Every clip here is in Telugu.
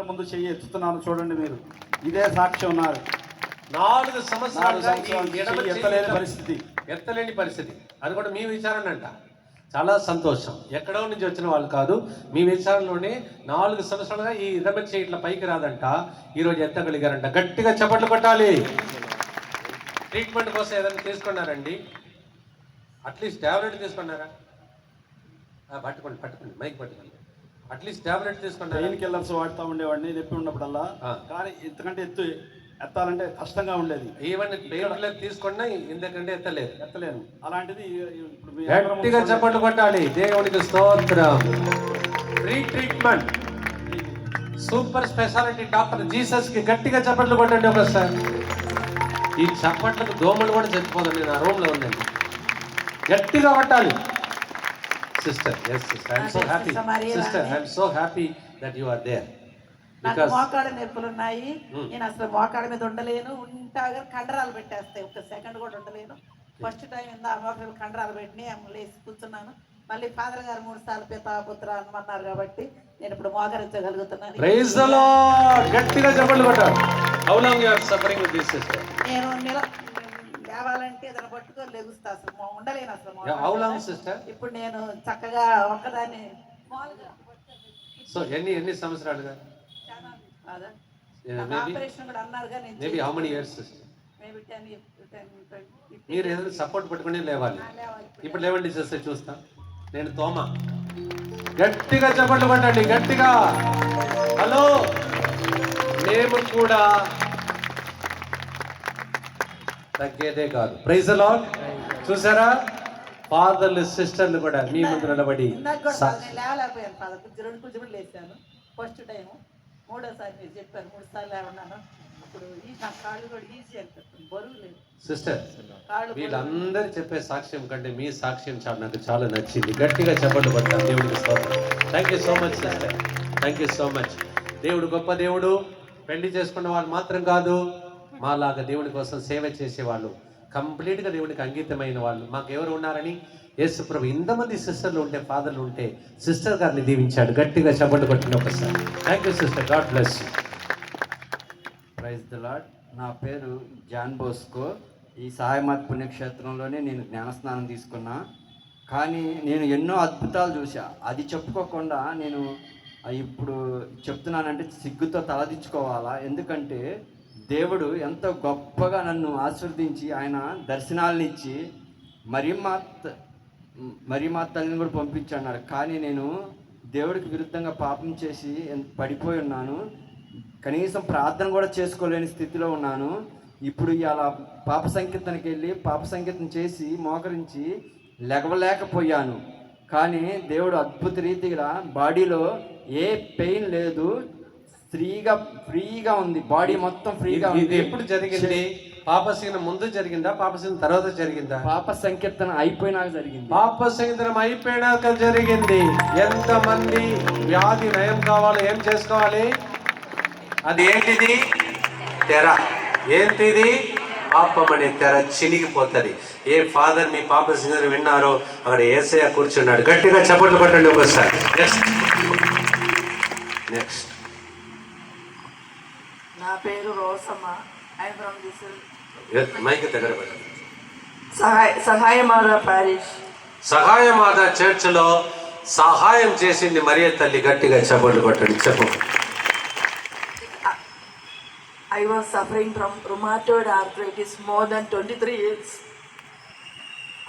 అందరి ముందు చెయ్యి ఎత్తుతున్నాను చూడండి మీరు. ఇదే సాక్ష్యం ఉన్నారు. 4 సంవత్సరాలుగా ఎత్తలేని పరిస్థితి. అది కూడా మీ విచారణ అంట. చాలా సంతోషం. ఎక్కడో నుంచి వచ్చిన వాళ్ళు కాదు, మీ విచారణలోనే 4 సంవత్సరాలుగా ఈ ఎడమ చేయి ఇట్లా పైకి రాదంట, ఈరోజు ఎత్తగలిగారంట. గట్టిగా చప్పట్లు కొట్టాలి. ట్రీట్మెంట్ కోసం ఏదైనా తీసుకున్నారండి? అట్లీస్ట్ టాబ్లెట్ తీసుకున్నారా? పట్టుకోండి మైక్ పట్టుకోండి. అట్లీస్ట్ టాబ్లెట్ తీసుకున్నారా? పెయిన్ కిల్లర్స్ వాడుతూ ఉండేవాడిని నొప్పి ఉన్నప్పుడల్లా. కానీ ఇంతకంటే ఎత్తాలంటే కష్టంగా ఉండేది. ఈవెన్ పెయిన్ తీసుకున్నా ఇంతకంటే ఎత్తలేను. అలాంటిది గట్టిగా చప్పట్లు కొట్టాలి. దేవునికి స్తోత్రం. Free treatment, super speciality doctor Jesus కి గట్టిగా చప్పట్లు కొట్టండి ఒకసారి. ఈ చప్పట్లకు దోమలు కూడా చచ్చిపోదండి. నా రూమ్ లో ఉందండి. గట్టిగా కొట్టాలి. Sister, yes sister, I am so happy. Sister, I am so happy that you are there. నాకు మోకాళ్ళ నొప్పులు ఉన్నాయి. నేను అసలు మోకాళ్ళ మీద ఉండలేను. ఉంటాగా కండరాలు పెట్టేస్తాయి. 1 సెకండ్ కూడా ఉండలేను. ఫస్ట్ టైం ఇందా మోకాళ్ళ కండరాలు పెట్టి లేచి కూర్చున్నాను. మళ్ళీ ఫాదర్ గారు 3 సార్లు పితా పుత్ర అనమన్నారు కాబట్టి నేను ఇప్పుడు మోకరించగలుగుతున్నాను. Praise the lord. గట్టిగా చప్పట్లు కొట్టాలి. How long you are suffering with this sister? నేను లేవాలంటే ఏదైనా పట్టుకొని లెగుస్తా. అసలు ఉండలేను అసలు. How long sister? ఇప్పుడు నేను చక్కగా ఒక్కదాన్ని. సో ఎన్ని సంవత్సరాలుగా? ఆపరేషన్ కూడా అన్నారుగా. Maybe how many years sister? Maybe 10 years. మీరు ఏదైనా సపోర్ట్ పట్టుకుని లేవాలి. ఇప్పుడు లేవండి సిస్టర్, చూస్తా. నేను తోమ. గట్టిగా చప్పట్లు కొట్టండి. గట్టిగా. హలో, మేము కూడా తగ్గేదే కాదు. Praise the Lord. చూసారా, ఫాదర్లు సిస్టర్లు కూడా మీ ముందు నిలబడి. లేవలేకపోయాను ఫాదర్. 2 కూడా లేచాను. First time. 3వ మీరు చెప్పారు 3 సార్లు లేవన్నాను. ఇప్పుడు నా కాళ్ళు కూడా ఈజీ అనిపిస్తుంది. బరువు లేదు. సిస్టర్, వీళ్ళందరూ చెప్పే సాక్ష్యం కంటే మీ సాక్ష్యం నాకు చాలా నచ్చింది. గట్టిగా చెప్పండి పట్టాను. దేవుడికి స్తోత్రం. Thank you so much sister. Thank you so much. దేవుడు గొప్ప దేవుడు. పెళ్లి చేసుకున్న వాళ్ళు మాత్రం కాదు, మాలాగా దేవుడి కోసం సేవ చేసేవాళ్ళు, కంప్లీట్గా దేవుడికి అంకితమైన వాళ్ళు మాకు ఎవరు ఉన్నారని యేసు ప్రభు ఇంతమంది సిస్టర్లు ఉంటే, ఫాదర్లు ఉంటే, సిస్టర్ గారిని దీవించాడు. గట్టిగా చప్పట్లు కొట్టిన ఒకసారి. Thank you sister. God bless you. Praise the Lord. నా పేరు జాన్ బోస్కో. ఈ సాయమాత్ పుణ్యక్షేత్రంలోనే నేను జ్ఞానస్నానం తీసుకున్నా. కానీ నేను ఎన్నో అద్భుతాలు చూసా. అది చెప్పుకోకుండా నేను ఇప్పుడు చెప్తున్నానంటే సిగ్గుతో తలదించుకోవాలా. ఎందుకంటే దేవుడు ఎంతో గొప్పగా నన్ను ఆశీర్వదించి ఆయన దర్శనాలను ఇచ్చి మరియమ్మ తల్లిని కూడా పంపించన్నాడు. కానీ నేను దేవుడికి విరుద్ధంగా పాపం చేసి పడిపోయి ఉన్నాను. కనీసం ప్రార్థన కూడా చేసుకోలేని స్థితిలో ఉన్నాను. ఇప్పుడు ఇలా పాప సంకీర్తనకి వెళ్ళి పాప సంకీర్తన చేసి మోకరించి లెగవలేకపోయాను. కానీ దేవుడు అద్భుత రీతిగా బాడీలో ఏ పెయిన్ లేదు, ఫ్రీగా ఉంది. బాడీ మొత్తం ఫ్రీగా ఉంది. ఎప్పుడు జరిగింది? పాప సంకీర్తన ముందు జరిగిందా, పాప సంకీర్తన తర్వాత జరిగిందా? పాప సంకీర్తన అయిపోయినాక జరిగింది. పాప సంకీర్తన అయిపోయినాక జరిగింది. ఎంతమంది వ్యాధి నయం కావాలో ఏం చేసుకోవాలి? అది ఏంటిది? తెర. ఏంటిది? పాపం అనే తెర చినిగిపోతుంది. ఏ ఫాదర్ మీ పాప సంకీర్తన విన్నారో అక్కడ యేసయ్య కూర్చున్నాడు. గట్టిగా చప్పట్లు కొట్టండి ఒకసారి. నెక్స్ట్. నా పేరు రోసమ్మ. మైక్ దగ్గర సహాయమాత పారిష్. సహాయమాత చర్చ్లో సహాయం చేసింది మరియ తల్లి. గట్టిగా చప్పట్లు కొట్టండి. చెప్పు. I was suffering from rheumatoid arthritis more than 23 years.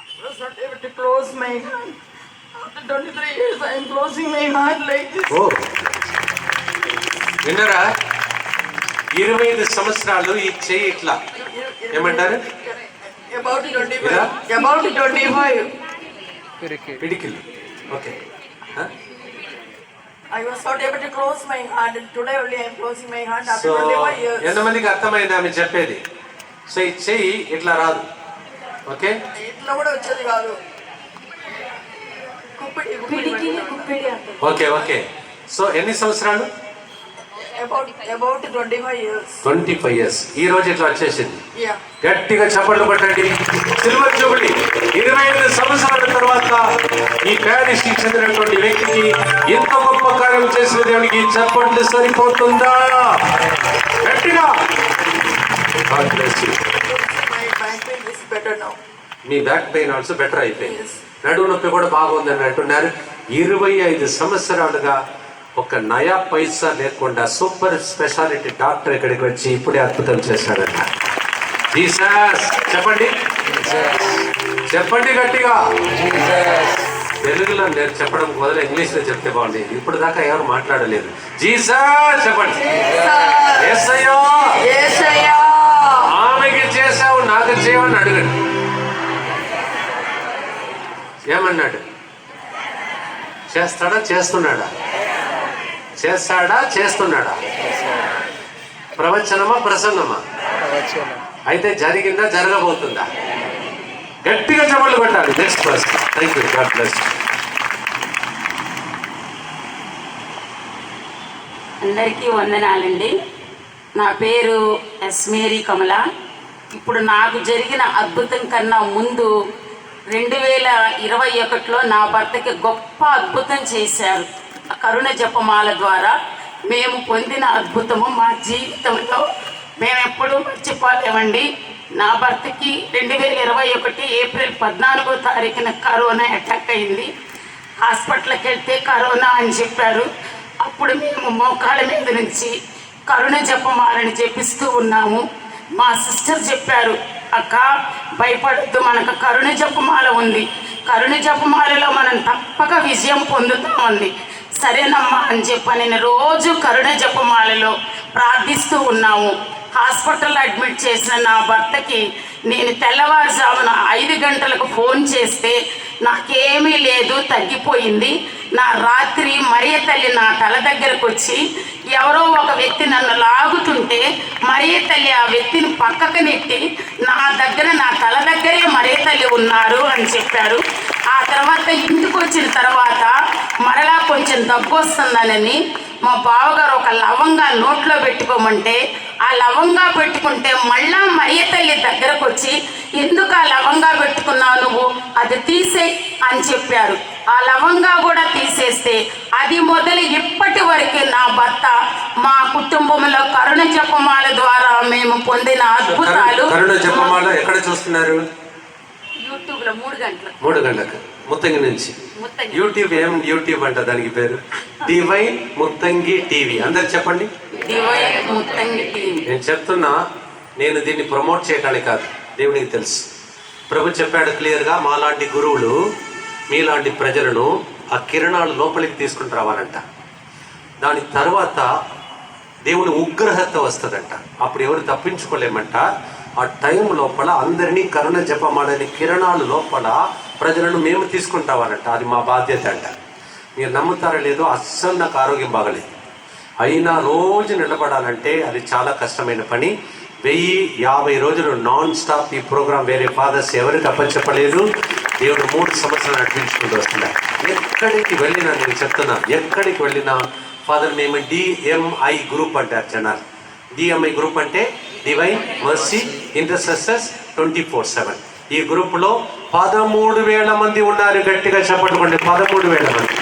I was not able to close my hand. After 23 years, I am closing my hand like this. Oh. విన్నారా? 25 సంవత్సరాలు ఈ చెయ్యి ఇట్లా ఏమంటారు? About 25. పిడికిల్. Okay. I was not able to close my hand, and today only I am closing my hand after 25 years. ఎంతమందికి అర్థమైంది ఆమె చెప్పేది? సో ఈ చెయ్యి ఇట్లా రాదు. ఓకే, ఇట్లా కూడా వచ్చేది కాదు. Okay okay. సో ఎన్ని సంవత్సరాలు? About 25 years. 25 years. ఈ రోజు ఇట్లా వచ్చేసింది. Yeah. గట్టిగా చప్పట్లు కొట్టండి. Silver jubilee. 25 సంవత్సరాల తర్వాత ఈ ప్యారిస్కి చెందినటువంటి వ్యక్తికి ఎంత గొప్ప కార్యం చేసిన దేవునికి చెప్పండి, సరిపోతుందా? గట్టిగా God bless you. My back pain is better now. Me back pain also better అయిపోయింది, నడువు నొప్పి కూడా బాగుందని అంటున్నారు. 25 సంవత్సరాలుగా ఒక నయా పైసా లేకుండా సూపర్ స్పెషాలిటీ డాక్టర్ ఇక్కడికి వచ్చి ఇప్పుడే అద్భుతం చేశాడట. జీసస్ చెప్పండి, చెప్పండి గట్టిగా. తెలుగులో నేను చెప్పడం మొదలు ఇంగ్లీష్లో చెప్తే బాగుండేది. ఇప్పుడు దాకా ఎవరు మాట్లాడలేదు. జీసస్ చెప్పండి. యేసయ్యా ఆమెకి చేసావు నాకు చేయమని అడగండి. ఏమన్నాడు? చేస్తాడా చేస్తున్నాడా? చేస్తాడా చేస్తున్నాడా? ప్రవచనమా ప్రసన్నమా? అయితే జరిగిందా జరగబోతుందా? గట్టిగా చప్పట్లు కొట్టాలి. Next person. Thank you. God bless. అందరికీ వందనాలండి. నా పేరు ఎస్ మేరీ కమల. ఇప్పుడు నాకు జరిగిన అద్భుతం కన్నా ముందు 2021లో నా భర్తకి గొప్ప అద్భుతం చేశారు. కరుణ జపమాల ద్వారా మేము పొందిన అద్భుతము మా జీవితంలో మేము ఎప్పుడూ మర్చిపోలేమండి. నా భర్తకి 2021 ఏప్రిల్ 14వ తారీఖున కరోనా అటాక్ అయింది. హాస్పిటల్కి వెళ్తే కరోనా అని చెప్పారు. అప్పుడు మేము మోకాళ్ళ మీద నుంచి కరుణ జపమాలని జపిస్తూ ఉన్నాము. మా సిస్టర్ చెప్పారు, అక్క భయపడద్దు, మనకు కరుణ జపమాల ఉంది, కరుణ జపమాలలో మనం తప్పక విజయం పొందుతామంది. సరేనమ్మా అని చెప్పి నేను రోజు కరుణ జపమాలలో ప్రార్థిస్తూ ఉన్నాము. హాస్పిటల్లో అడ్మిట్ చేసిన నా భర్తకి నేను తెల్లవారుజామున 5 గంటలకు ఫోన్ చేస్తే నాకేమీ లేదు, తగ్గిపోయింది. నా రాత్రి మరియ తల్లి నా తల దగ్గరకు వచ్చి ఎవరో ఒక వ్యక్తి నన్ను లాగుతుంటే మరియ తల్లి ఆ వ్యక్తిని పక్కకు నెట్టి నా తల దగ్గరే మరియ తల్లి ఉన్నారు అని చెప్పారు. ఆ తర్వాత ఇంటికి వచ్చిన తర్వాత మరలా కొంచెం దగ్గు వస్తుందనని మా బావగారు ఒక లవంగా నోట్లో పెట్టుకోమంటే ఆ లవంగా పెట్టుకుంటే మళ్ళా మరియ తల్లి దగ్గరకు వచ్చి ఎందుకు ఆ లవంగా పెట్టుకున్నావు నువ్వు, అది తీసేయి అని చెప్పారు. ఆ లవంగా కూడా తీసేస్తే అది మొదలు ఇప్పటి వరకు నా భర్త మా కుటుంబంలో కరుణ జపమాల ద్వారా మేము పొందిన అద్భుతాలు. కరుణ జపమాల ఎక్కడ చూస్తున్నారు? యూట్యూబ్లో 3 గంటలకు ముత్తంగి నుంచి. యూట్యూబ్ ఏం యూట్యూబ్ అంట దానికి పేరు? Divine Muthangi TV. అందరు చెప్పండి, డివైన్ ముత్తంగి టీవీ. నేను చెప్తున్నా, నేను దీన్ని ప్రమోట్ చేయడానికి కాదు, దేవునికి తెలుసు. ప్రభు చెప్పాడు క్లియర్గా, మాలాంటి గురువులు మీలాంటి ప్రజలను ఆ కిరణాలు లోపలికి తీసుకుని రావాలంట. దాని తర్వాత దేవుని ఉగ్రహత వస్తుందంట. అప్పుడు ఎవరు తప్పించుకోలేమంట. ఆ టైం లోపల అందరినీ కరుణ జపమాలని కిరణాలు లోపల ప్రజలను మేము తీసుకుంటామనంట. అది మా బాధ్యత అంట. మీరు నమ్ముతారో లేదో, అస్సలు నాకు ఆరోగ్యం బాగలేదు, అయినా రోజు నిలబడాలంటే అది చాలా కష్టమైన పని. 1050 రోజులు నాన్ స్టాప్ ఈ ప్రోగ్రాం వేరే ఫాదర్స్ ఎవరికి అప్పచెప్పలేదు. దేవుడు 3 సంవత్సరాలు నడిపించుకుంటూ వస్తున్నారు. ఎక్కడికి వెళ్ళినా నేను చెప్తున్నా, ఎక్కడికి వెళ్ళినా ఫాదర్ మేము డిఎంఐ గ్రూప్ అంటారు జనాలు. డిఎంఐ గ్రూప్ అంటే డివైన్ మర్సీ ఇంటర్సెసర్స్ 24/7. ఈ గ్రూపులో 13,000 మంది ఉన్నారు. గట్టిగా చెప్పట్టుకోండి, 13,000 మంది.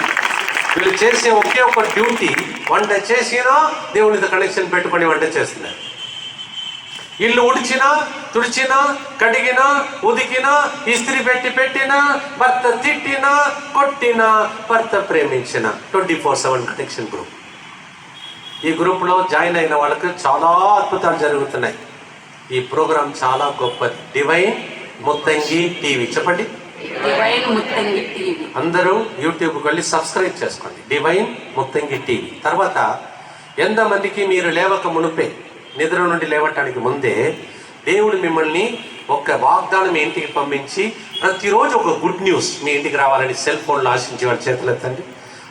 వీళ్ళు చేసే ఒకే ఒక డ్యూటీ, వంట చేసినా దేవునితో కనెక్షన్ పెట్టుకొని వంట చేస్తున్నారు. ఇల్లు ఉడిచినా, తుడిచినా, కడిగినా, ఉదికినా, ఇస్త్రీ పెట్టినా, భర్త తిట్టినా, కొట్టినా, భర్త ప్రేమించిన 24/7 కనెక్షన్ గ్రూప్. ఈ గ్రూప్లో జాయిన్ అయిన వాళ్ళకి చాలా అద్భుతాలు జరుగుతున్నాయి. ఈ ప్రోగ్రాం చాలా గొప్పది. Divine Muthangi TV. చెప్పండి, డివైన్ ముత్తంగి టీవీ. అందరూ యూట్యూబ్కి వెళ్ళి సబ్స్క్రైబ్ చేసుకోండి, డివైన్ ముత్తంగి టీవీ. తర్వాత ఎంతమందికి మీరు లేవక మునిపే, నిద్ర నుండి లేవటానికి ముందే దేవుడు మిమ్మల్ని ఒక వాగ్దానం మీ ఇంటికి పంపించి ప్రతిరోజు ఒక గుడ్ న్యూస్ మీ ఇంటికి రావాలని సెల్ ఫోన్లో ఆశించే వాళ్ళ చేతులు ఎత్తండి.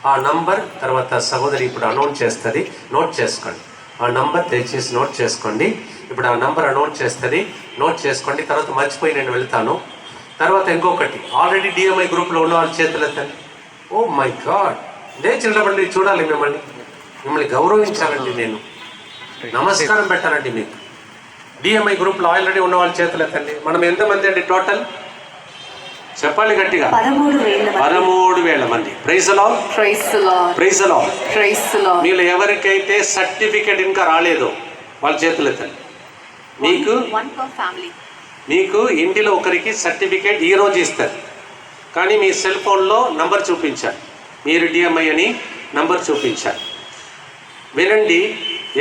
ఆ నంబర్ తర్వాత సహోదరి ఇప్పుడు అనౌన్స్ చేస్తుంది, నోట్ చేసుకోండి. ఆ నంబర్ దయచేసి నోట్ చేసుకోండి. ఇప్పుడు ఆ నంబర్ అనౌన్స్ చేస్తుంది, నోట్ చేసుకోండి. తర్వాత మర్చిపోయి నేను వెళ్తాను. తర్వాత ఇంకొకటి, ఆల్రెడీ డిఎంఐ గ్రూప్లో ఉన్న వాళ్ళ చేతులు ఎత్తండి. ఓ మై గాడ్, చిన్నప్పటి చూడాలి మిమ్మల్ని గౌరవించాలండి, నేను నమస్కారం పెట్టాలండి మీకు. డిఎంఐ గ్రూప్లో ఆల్రెడీ ఉన్న వాళ్ళ చేతులు ఎత్తండి. మనం ఎంతమంది అండి టోటల్? చెప్పాలి గట్టిగా. 13,000 మంది. Praise Lord. Praise Lord. మీలో ఎవరికైతే సర్టిఫికెట్ ఇంకా రాలేదో వాళ్ళ చేతులు ఎత్తండి. మీకు ఇంటిలో ఒకరికి సర్టిఫికేట్ ఈ రోజు ఇస్తారు, కానీ మీ సెల్ ఫోన్లో నంబర్ చూపించారు, మీరు డిఎంఐ అని నంబర్ చూపించారు. వినండి,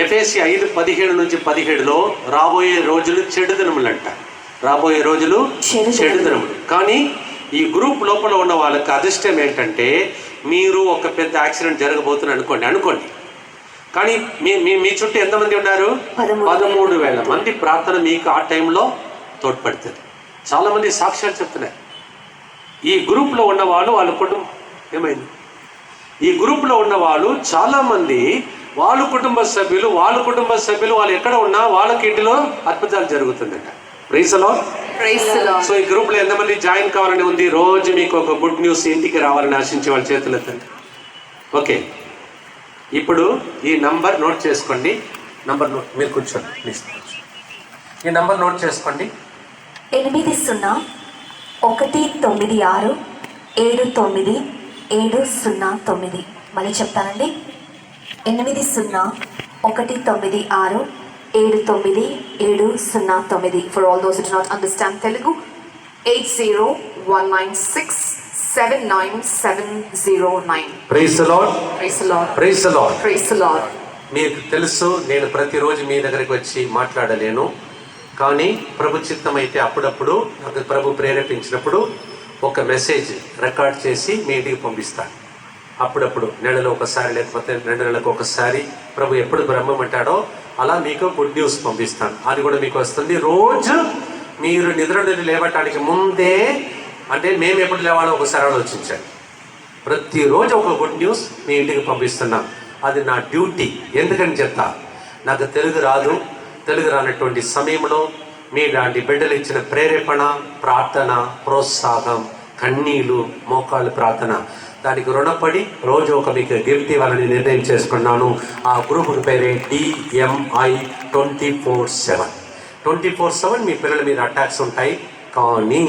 ఎఫెసీ 5:17-17 రాబోయే రోజులు చెడు దినములంట. రాబోయే రోజులు చెడు దినములు. కానీ ఈ గ్రూప్ లోపల ఉన్న వాళ్ళకి అదృష్టం ఏంటంటే, మీరు ఒక పెద్ద యాక్సిడెంట్ జరగబోతుంది అనుకోండి, కానీ మీ చుట్టూ ఎంతమంది ఉన్నారు? 13,000 మంది ప్రార్థన మీకు ఆ టైంలో తోడ్పడుతుంది. చాలామంది సాక్ష్యాలు చెప్తున్నారు. ఈ గ్రూప్లో ఉన్నవాళ్ళు వాళ్ళ కుటుంబం ఏమైంది? ఈ గ్రూప్లో ఉన్నవాళ్ళు చాలామంది వాళ్ళ కుటుంబ సభ్యులు వాళ్ళు ఎక్కడ ఉన్నా వాళ్ళకి ఇంటిలో అద్భుతాలు జరుగుతుందట. Praise the Lord. సో ఈ గ్రూప్లో ఎంతమంది జాయిన్ కావాలని ఉంది? రోజు మీకు ఒక గుడ్ న్యూస్ ఇంటికి రావాలని ఆశించే వాళ్ళ చేతులు ఎత్తండి. ఓకే, ఇప్పుడు ఈ నంబర్ నోట్ చేసుకోండి. మీరు కూర్చోండి ప్లీజ్. ఈ నంబర్ నోట్ చేసుకోండి. 8019799709. మళ్ళీ చెప్తానండి. 8019679709. For all those who do not understand Telugu, 8019679709. Praise the Lord. Praise the Lord. Praise the Lord. Praise the Lord. మీకు తెలుసు, నేను ప్రతిరోజు మీ దగ్గరికి వచ్చి మాట్లాడలేను, కానీ ప్రభు చిత్తం అయితే అప్పుడప్పుడు నాకు ప్రభు ప్రేరేపించినప్పుడు ఒక మెసేజ్ రికార్డ్ చేసి మీ ఇంటికి పంపిస్తాను. అప్పుడప్పుడు నెలలో ఒకసారి, లేకపోతే 2 నెలలకు ఒకసారి ప్రభు ఎప్పుడు బ్రహ్మమంటాడో అలా మీకు గుడ్ న్యూస్ పంపిస్తాను. అది కూడా మీకు వస్తుంది. రోజు మీరు నిద్ర నుండి లేవటానికి ముందే, అంటే మేము ఎప్పుడు లేవాలో ఒకసారి ఆలోచించండి. ప్రతిరోజు ఒక గుడ్ న్యూస్ మీ ఇంటికి పంపిస్తున్నాం. అది నా డ్యూటీ. ఎందుకని చెప్తా, నాకు తెలుగు రానటువంటి సమయంలో మీ లాంటి బిడ్డలు ఇచ్చిన ప్రేరేపణ, ప్రార్థన, ప్రోత్సాహం, కన్నీళ్ళు, మోకాళ్ళు ప్రార్థన, దానికి రుణపడి రోజు ఒక మీకు గిఫ్ట్ ఇవ్వాలని నిర్ణయం చేసుకున్నాను. ఆ గ్రూప్ పేరే DMI 24/7. 24/7 మీ పిల్లల మీద అటాక్స్ ఉంటాయి, కానీ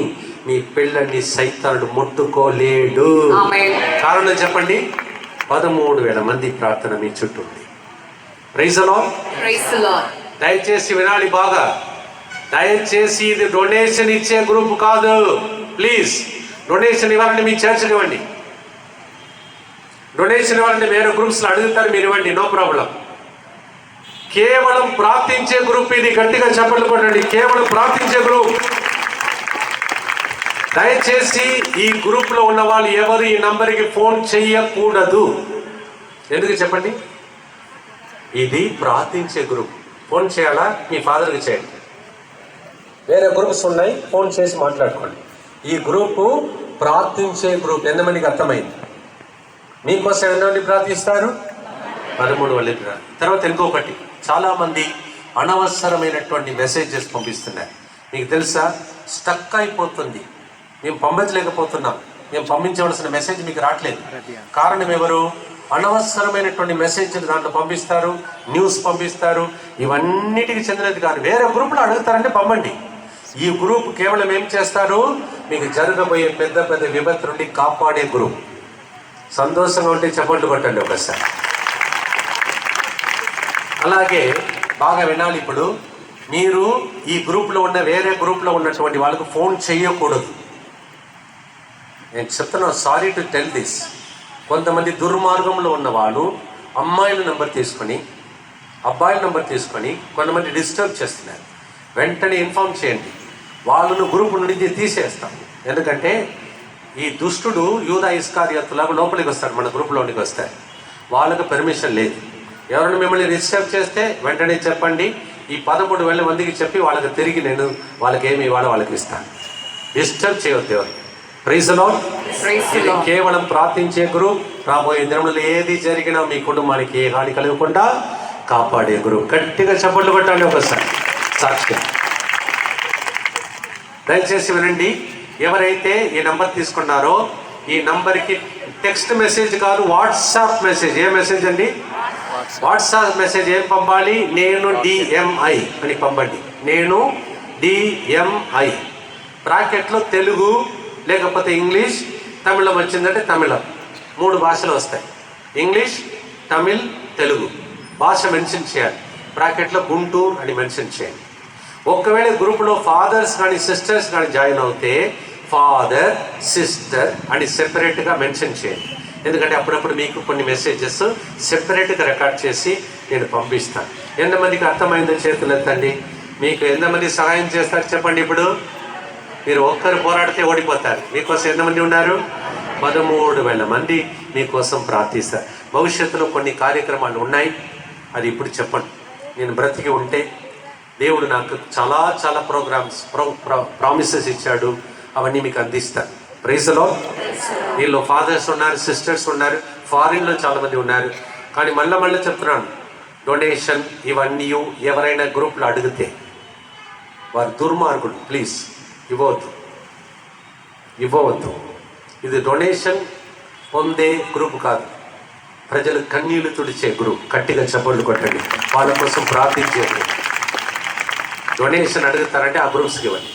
మీ పిల్లల్ని సైతానుడు ముట్టుకోలేడు. కారణం చెప్పండి, 13,000 మంది ప్రార్థన మీ చుట్టూ ఉంది. Praise the Lord. దయచేసి వినాలి బాగా. దయచేసి ఇది డొనేషన్ ఇచ్చే గ్రూప్ కాదు. ప్లీజ్, డొనేషన్ ఇవ్వాలంటే మీ చర్చ్కి ఇవ్వండి. డొనేషన్ ఇవ్వాలంటే వేరే గ్రూప్స్లో అడుగుతారు, మీరు ఇవ్వండి, నో ప్రాబ్లం. కేవలం ప్రార్థించే గ్రూప్ ఇది. గట్టిగా చెప్పండి కొట్టండి, కేవలం ప్రార్థించే గ్రూప్. దయచేసి ఈ గ్రూప్లో ఉన్న వాళ్ళు ఎవరు ఈ నంబర్కి ఫోన్ చెయ్యకూడదు. ఎందుకు చెప్పండి? ఇది ప్రార్థించే గ్రూప్. ఫోన్ చేయాలా? మీ ఫాదర్కి చేయండి. వేరే గ్రూప్స్ ఉన్నాయి, ఫోన్ చేసి మాట్లాడుకోండి. ఈ గ్రూపు ప్రార్థించే గ్రూప్. ఎంతమందికి అర్థమైంది? మీకోసం ఎంతమంది ప్రార్థిస్తారు? 13,000. తర్వాత ఇంకొకటి, చాలామంది అనవసరమైనటువంటి మెసేజెస్ పంపిస్తున్నారు. మీకు తెలుసా, స్టక్ అయిపోతుంది, మేము పంపించలేకపోతున్నాం, మేము పంపించవలసిన మెసేజ్ మీకు రావట్లేదు. కారణం ఎవరు? అనవసరమైనటువంటి మెసేజ్లు దాంట్లో పంపిస్తారు, న్యూస్ పంపిస్తారు. ఇవన్నిటికి చెందినది కాదు. వేరే గ్రూప్లో అడుగుతారంటే పంపండి. ఈ గ్రూప్ కేవలం ఏం చేస్తారు? మీకు జరగబోయే పెద్ద పెద్ద విపత్తు నుండి కాపాడే గ్రూప్. సంతోషంగా ఉంటే చప్పట్లు కొట్టండి ఒకసారి. అలాగే బాగా వినాలి. ఇప్పుడు మీరు ఈ గ్రూప్లో ఉన్న వేరే గ్రూప్లో ఉన్నటువంటి వాళ్ళకు ఫోన్ చేయకూడదు. నేను చెప్తున్నాను, సారీ టు టెల్ దిస్. కొంతమంది దుర్మార్గంలో ఉన్న వాళ్ళు అమ్మాయిల నెంబర్ తీసుకొని, అబ్బాయిల నెంబర్ తీసుకొని కొంతమంది డిస్టర్బ్ చేస్తున్నారు. వెంటనే ఇన్ఫార్మ్ చేయండి, వాళ్ళను గ్రూప్ నుండి తీసేస్తాం. ఎందుకంటే ఈ దుష్టుడు యూదా ఇస్కారియోతులాగా లోపలికి వస్తాడు, మన గ్రూప్లోనికి వస్తాడు. వాళ్ళకు పర్మిషన్ లేదు. ఎవరైనా మిమ్మల్ని డిస్టర్బ్ చేస్తే వెంటనే చెప్పండి. ఈ 13,000 మందికి చెప్పి వాళ్ళకి తిరిగి నేను వాళ్ళకి ఏమి ఇవ్వాలో వాళ్ళకి ఇస్తాను. డిస్టర్బ్ చేయవద్దు ఎవరు. Praise the Lord. ఇది కేవలం ప్రార్థించే గ్రూప్. రాబోయే దినములలో ఏది జరిగినా మీ కుటుంబానికి ఏ హాని కలగకుండా కాపాడే గ్రూప్. గట్టిగా చప్పట్లు కొట్టాలి ఒకసారి సాక్షిగా. దయచేసి వినండి, ఎవరైతే ఈ నంబర్ తీసుకున్నారో ఈ నంబర్కి టెక్స్ట్ మెసేజ్ కాదు, వాట్సాప్ మెసేజ్. ఏ మెసేజ్ అండి? వాట్సాప్ మెసేజ్ ఏం పంపాలి? నేను DMI అని పంపండి. నేను DMI బ్రాకెట్లో తెలుగు లేకపోతే ఇంగ్లీష్, తమిళం వచ్చిందంటే తమిళం. 3 భాషలు వస్తాయి. ఇంగ్లీష్, తమిళ్, తెలుగు భాష మెన్షన్ చేయాలి. బ్రాకెట్లో గుంటూరు అని మెన్షన్ చేయండి. ఒకవేళ గ్రూప్లో ఫాదర్స్ కానీ సిస్టర్స్ కానీ జాయిన్ అవుతే ఫాదర్, సిస్టర్ అని సెపరేట్గా మెన్షన్ చేయండి. ఎందుకంటే అప్పుడప్పుడు మీకు కొన్ని మెసేజెస్ సెపరేట్గా రికార్డ్ చేసి నేను పంపిస్తాను. ఎంతమందికి అర్థమైందో చేతులు ఎత్తండి. మీకు ఎంతమంది సహాయం చేస్తారు చెప్పండి. ఇప్పుడు మీరు ఒక్కరు పోరాడితే ఓడిపోతారు. మీకోసం ఎంతమంది ఉన్నారు? 13,000 మంది మీకోసం ప్రార్థిస్తారు. భవిష్యత్తులో కొన్ని కార్యక్రమాలు ఉన్నాయి, అది ఇప్పుడు చెప్పండి. నేను బ్రతికి ఉంటే దేవుడు నాకు చాలా చాలా ప్రామిసెస్ ఇచ్చాడు, అవన్నీ మీకు అందిస్తాను. Praise the Lord. వీళ్ళు ఫాదర్స్ ఉన్నారు, సిస్టర్స్ ఉన్నారు, ఫారిన్లో చాలామంది ఉన్నారు. కానీ మళ్ళీ చెప్తున్నాను, డొనేషన్ ఇవన్నీ ఎవరైనా గ్రూప్లో అడిగితే వారు దుర్మార్గుడు. ప్లీజ్ ఇవ్వవద్దు. ఇది డొనేషన్ పొందే గ్రూప్ కాదు, ప్రజలు కన్నీళ్లు తుడిచే గ్రూప్. గట్టిగా చప్పట్లు కొట్టండి. వాళ్ళ కోసం ప్రార్థించే గ్రూప్. డొనేషన్ అడుగుతారంటే ఆ గ్రూప్స్కి ఇవ్వండి.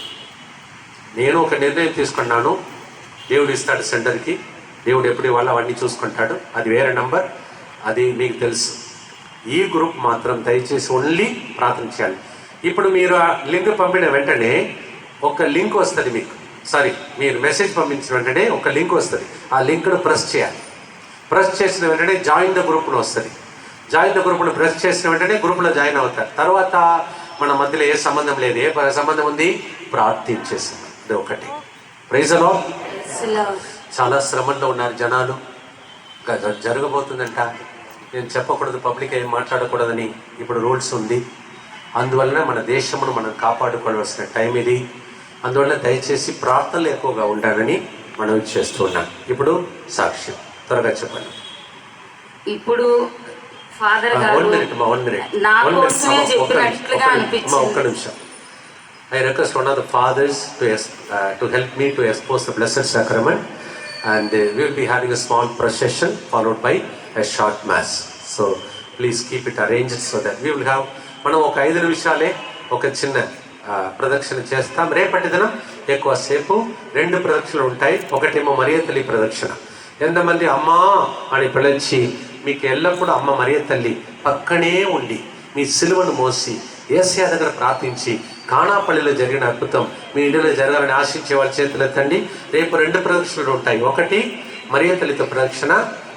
నేను ఒక నిర్ణయం తీసుకున్నాను, దేవుడు ఇస్తాడు సెంటర్కి, దేవుడు ఎప్పుడు ఇవాళ అవన్నీ చూసుకుంటాడు, అది వేరే నంబర్, అది మీకు తెలుసు. ఈ గ్రూప్ మాత్రం దయచేసి ఓన్లీ ప్రార్థన చేయాలి. ఇప్పుడు మీరు ఆ లింక్ పంపిన వెంటనే ఒక లింక్ వస్తుంది మీకు. మీరు మెసేజ్ పంపించిన వెంటనే ఒక లింక్ వస్తుంది. ఆ లింక్ను ప్రెస్ చేయాలి. ప్రెస్ చేసిన వెంటనే జాయిన్ ద గ్రూప్ను వస్తుంది. జాయిన్ ద గ్రూప్ను ప్రెస్ చేసిన వెంటనే గ్రూప్లో జాయిన్ అవుతారు. తర్వాత మన మధ్యలో ఏ సంబంధం లేదు. ఏ సంబంధం ఉంది? ప్రార్థించేసాం. ఇది ఒకటి. Praise the Lord. చాలా శ్రమల్లో ఉన్నారు జనాలు. జరగబోతుందంట. నేను చెప్పకూడదు, పబ్లిక్ ఏం మాట్లాడకూడదని ఇప్పుడు రూల్స్ ఉంది. అందువలన మన దేశమును మనం కాపాడుకోవాల్సిన టైం ఇది. అందువల్ల దయచేసి ప్రార్థనలు ఎక్కువగా ఉండాలని మనం చేస్తున్నాం. ఇప్పుడు సాక్ష్యం త్వరగా చెప్పండి. ఇప్పుడు ఫాదర్ గారు ఒక్క నిమిషం. I request one of the fathers to help me to expose the Blessed Sacrament, and we will be having a small procession followed by a short mass. So please keep it arranged so that we will have. మనం ఒక 5 నిమిషాలే ఒక చిన్న ప్రదక్షిణ చేస్తాం. రేపటి దినం ఎక్కువసేపు 2 ప్రదక్షిణలు ఉంటాయి. ఒకటేమో మరియ తల్లి ప్రదక్షిణ. ఎంతమంది అమ్మా అని పిలిచి మీకు ఎల్లప్పుడూ అమ్మ మరియ తల్లి పక్కనే ఉండి మీ సిలువను మోసి యేసయ్య దగ్గర ప్రార్థించి కానాపల్లిలో జరిగిన అద్భుతం మీ ఇంటిలో జరగాలని ఆశించే వాళ్ళ చేతులు ఎత్తండి. రేపు 2 ప్రదక్షిణలు ఉంటాయి. ఒకటి మరియ తల్లితో ప్రదక్షిణ,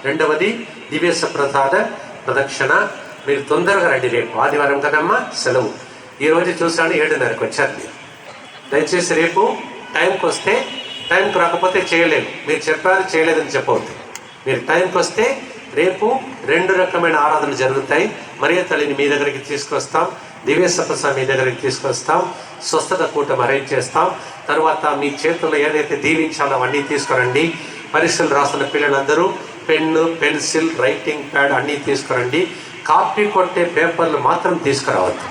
రెండవది దివ్య ప్రసాద ప్రదక్షిణ. మీరు తొందరగా రండి. రేపు ఆదివారం కదమ్మా, సెలవు. ఈరోజు చూసాను 7:30కి వచ్చారు. దయచేసి రేపు టైంకి వస్తే, టైంకి రాకపోతే చేయలేదు. మీరు చెప్పారు చేయలేదని చెప్పవద్దు. మీరు టైంకి వస్తే రేపు 2 రకమైన ఆరాధనలు జరుగుతాయి. మరియ తల్లిని మీ దగ్గరికి తీసుకొస్తాం, దివ్య ప్రసాద్ మీ దగ్గరికి తీసుకొస్తాం, స్వస్థత కూటమి అరేంజ్ చేస్తాం. తర్వాత మీ చేతుల్లో ఏదైతే దీవించాలో అవన్నీ తీసుకురండి. పరీక్షలు రాస్తున్న పిల్లలందరూ పెన్ను, పెన్సిల్, రైటింగ్ ప్యాడ్ అన్నీ తీసుకురండి. కాపీ కొట్టే పేపర్లు మాత్రం తీసుకురావద్దు.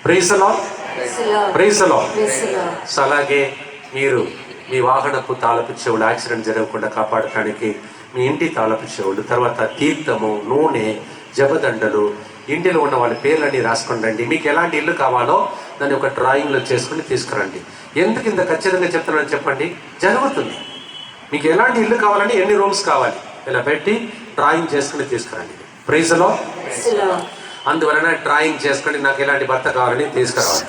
Praise the Lord. Praise the Lord. So అలాగే మీరు మీ వాహనపు తాళపు చెవులు యాక్సిడెంట్ జరగకుండా కాపాడటానికి మీ ఇంటి తాళపు చెవులు, తర్వాత తీర్థము, నూనె, జపదండలు, ఇంటిలో ఉన్న వాళ్ళ పేర్లన్నీ రాసుకుని మీకు ఎలాంటి ఇల్లు కావాలో దాన్ని ఒక డ్రాయింగ్లో చేసుకుని తీసుకురండి. ఎందుకు ఇంత ఖచ్చితంగా చెప్తున్నాను చెప్పండి, జరుగుతుంది. మీకు ఎలాంటి ఇల్లు కావాలని, ఎన్ని రూమ్స్ కావాలి ఇలా పెట్టి డ్రాయింగ్ చేసుకుని తీసుకురండి. Praise the Lord. అందువలన డ్రాయింగ్ చేసుకుని నాకు ఎలాంటి భర్త కావాలని తీసుకురావాలి.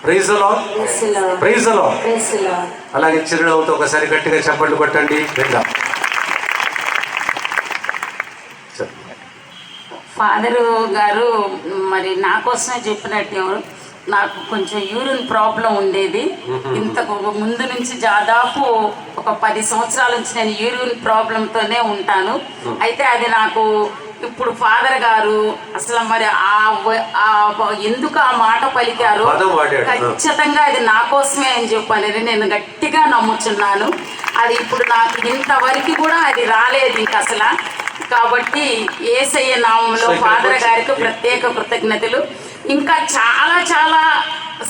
Praise the Lord. Praise the Lord. అలాగే చిరునవ్వుతో ఒకసారి గట్టిగా చప్పట్లు కొట్టండి. ఫాదరు గారు మరి నా కోసమే చెప్పినట్టు, నాకు కొంచెం యూరిన్ ప్రాబ్లం ఉండేది. ఇంతకు ముందు నుంచి దాదాపు ఒక 10 సంవత్సరాల నుంచి నేను యూరిన్ ప్రాబ్లంతోనే ఉంటాను. అయితే అది నాకు ఇప్పుడు ఫాదర్ గారు అసలు మరి ఎందుకు ఆ మాట పలికారు, ఖచ్చితంగా అది నా కోసమే అని చెప్పాలని నేను గట్టిగా నమ్ముచున్నాను. అది ఇప్పుడు నాకు ఇంతవరకు కూడా అది రాలేదు ఇంక అసలు. కాబట్టి యేసయ్య నామంలో ఫాదర్ గారికి ప్రత్యేక కృతజ్ఞతలు. ఇంకా చాలా చాలా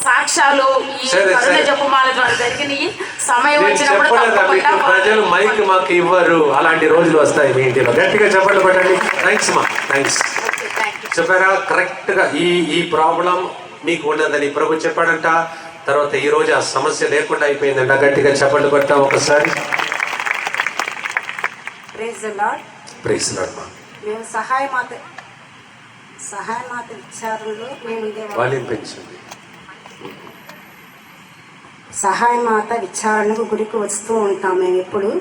సాక్ష్యాలు ఈ కరుణ జపమాల ద్వారా జరిగినాయి. సమయం వచ్చినప్పుడు ప్రజలు మైక్ మాకు ఇవ్వరు, అలాంటి రోజులు వస్తాయి మీ ఇంటిలో. గట్టిగా చెప్పండి కొట్టండి. థ్యాంక్స్ మా, థ్యాంక్స్. చెప్పారా కరెక్ట్గా. ఈ ప్రాబ్లం మీకు ఉన్నదని ప్రభు చెప్పాడంట. తర్వాత ఈ రోజు ఆ సమస్య లేకుండా అయిపోయిందంట. గట్టిగా చప్పట్లు కొట్టాం ఒకసారి. Praise the Lord. Praise the Lord. మేము సహాయ మాత విచారణలో మేము వాల్యూమ్ పెంచండి. సహాయ మాత విచారణకు గుడికి వస్తూ ఉంటాం మేము ఎప్పుడు.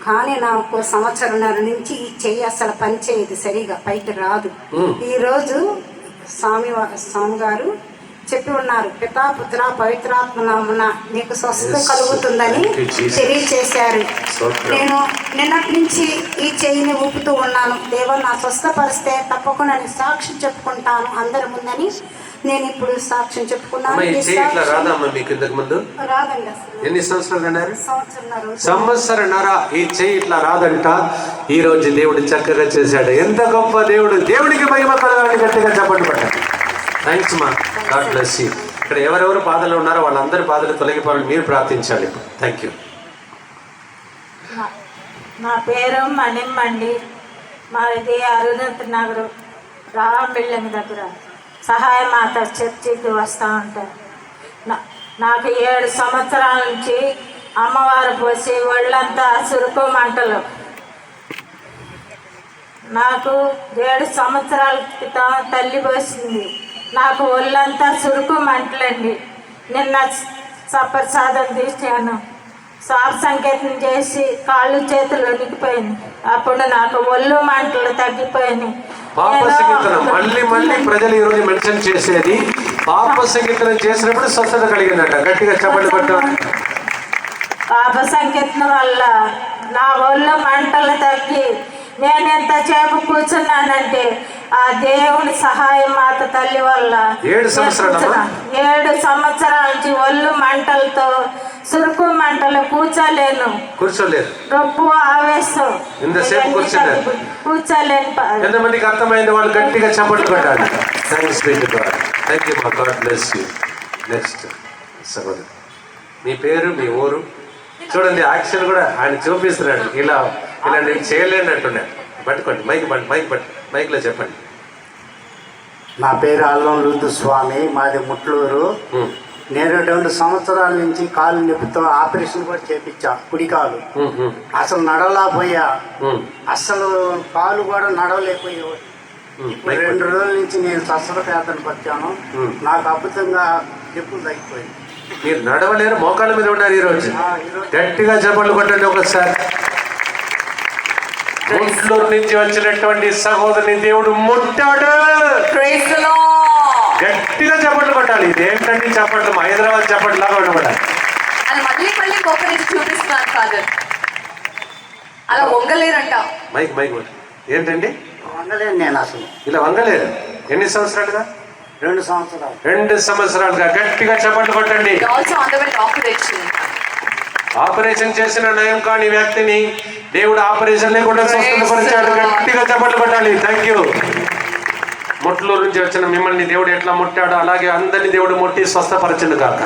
కానీ నాకు సంవత్సరంన్నర నుంచి ఈ చెయ్యి అసలు పని చేయదు, సరిగా పైకి రాదు. ఈరోజు స్వామి గారు చెప్పి ఉన్నారు, పితా పుత్ర పవిత్రాత్మ నామమున నీకు స్వస్థత కలుగుతుందని తెలియచేశారు. నేను నిన్నటి నుంచి ఈ చెయ్యిని ఊపుతూ ఉన్నాను. దేవా నా స్వస్థపరిస్తే తప్పకుండా నేను సాక్ష్యం చెప్పుకుంటాను అందరి ముందని నేను ఇప్పుడు సాక్ష్యం చెప్పుకున్నాను. రాదండి అసలు. ఎన్ని సంవత్సరాలు అన్నారు? సంవత్సరం. సంవత్సరన్నర ఈ చెయ్యి ఇట్లా రాదంట. ఈ రోజు దేవుడు చక్కగా చేశాడు. ఎంత గొప్ప దేవుడు! దేవుడికి మహిమ కలగాలని గట్టిగా చెప్పండి పట్టాలి. థ్యాంక్స్ మా. God bless you. ఇక్కడ ఎవరెవరు బాధలు ఉన్నారో వాళ్ళందరి బాధలు తొలగిపోవాలని మీరు ప్రార్థించాలి. Thank you. నా పేరు మణిమ్మ అండి. మాది అరుణాచల్ నగర్ రామ్ బిల్డింగ్ దగ్గర సహాయ మాత చర్చికి వస్తూ ఉంటాను. నాకు 7 సంవత్సరాల నుంచి అమ్మవారు పోసి ఒళ్ళంతా సురుకు మంటలు. నాకు 7 సంవత్సరాల క్రితం తల్లి పోసింది. నాకు ఒళ్ళంతా సురుకు మంటలండి. నిన్న సప్రసాదం తీసాను. సాప్ సంకేతం చేసి కాళ్ళు చేతులు వణికిపోయింది. అప్పుడు నాకు ఒళ్ళు మంటలు తగ్గిపోయినాయి. పాప సంకీర్తనం మళ్ళీ ప్రజలు ఈ రోజు మెన్షన్ చేసేది పాప సంకీర్తనం చేసినప్పుడు స్వస్థత కలిగిందట. గట్టిగా చెప్పండి పట్టాం. పాప సంకీర్తనం వల్ల నా ఒళ్ళు మంటలు తగ్గి నేను ఎంతసేపు కూర్చున్నానంటే ఆ దేవుని సహాయం మాత తల్లి వల్ల 7 సంవత్సరాల నుంచి ఒళ్ళు మంటలతో సురుకు మంటలు కూర్చోలేను. గొప్ప ఆవేశం. కూర్చోలేను. ఎంతమందికి అర్థమైంది? వాళ్ళు గట్టిగా చప్పట్లు కొట్టాలి. Thanks be to God. Thank you మా. God bless you. నెక్స్ట్ సహోదరు, మీ పేరు, మీ ఊరు చూడండి. యాక్షన్ కూడా ఆయన చూపిస్తున్నాడు. ఇలా నేను చేయలేను అంటున్నాడు. పట్టుకోండి మైక్లో చెప్పండి. నా పేరు అల్లం లూతు స్వామి. మాది ముట్లూరు. నేను 2 సంవత్సరాల నుంచి కాలు నొప్పితో ఆపరేషన్ కూడా చేపించా. కుడి కాలు అసలు నడవలేకపోయా. అసలు కాలు కూడా నడవలేకపోయేవాడు. ఇప్పుడు 2 రోజుల నుంచి నేను శస్త్రపేదనకు వచ్చాను. నాకు అద్భుతంగా నొప్పులు తగ్గిపోయింది. మీరు నడవలేరు, మోకాళ్ళ మీద ఉన్నారు ఈరోజు. గట్టిగా చప్పట్లు కొట్టండి ఒకసారి. గుంటూరు నుంచి వచ్చినటువంటి సహోదరిని దేవుడు ముట్టాడు. గట్టిగా చప్పట్లు కొట్టాలి. ఇదేంటండి చప్పట్లు? హైదరాబాద్ చప్పట్లు లాగా ఉండబడాలి. అది మళ్ళీ ఒకరికి చూపిస్తున్నాను ఫాదర్. అలా వంగలేరంట. మైక్ ఏంటండి? వంగలేను నేను అసలు. ఇలా వంగలేరు. ఎన్ని సంవత్సరాలుగా? 2 సంవత్సరాలు. 2 సంవత్సరాలుగా. గట్టిగా చప్పట్లు కొట్టండి. ఆపరేషన్ చేసిన నయం కాని వ్యక్తిని దేవుడు ఆపరేషన్ లేకుండా స్వస్థపరిచాడు. గట్టిగా చప్పట్లు కొట్టాలి. Thank you. ముట్లూరు నుంచి వచ్చిన మిమ్మల్ని దేవుడు ఎట్లా ముట్టాడో అలాగే అందరినీ దేవుడు ముట్టి స్వస్థపరచను కాక.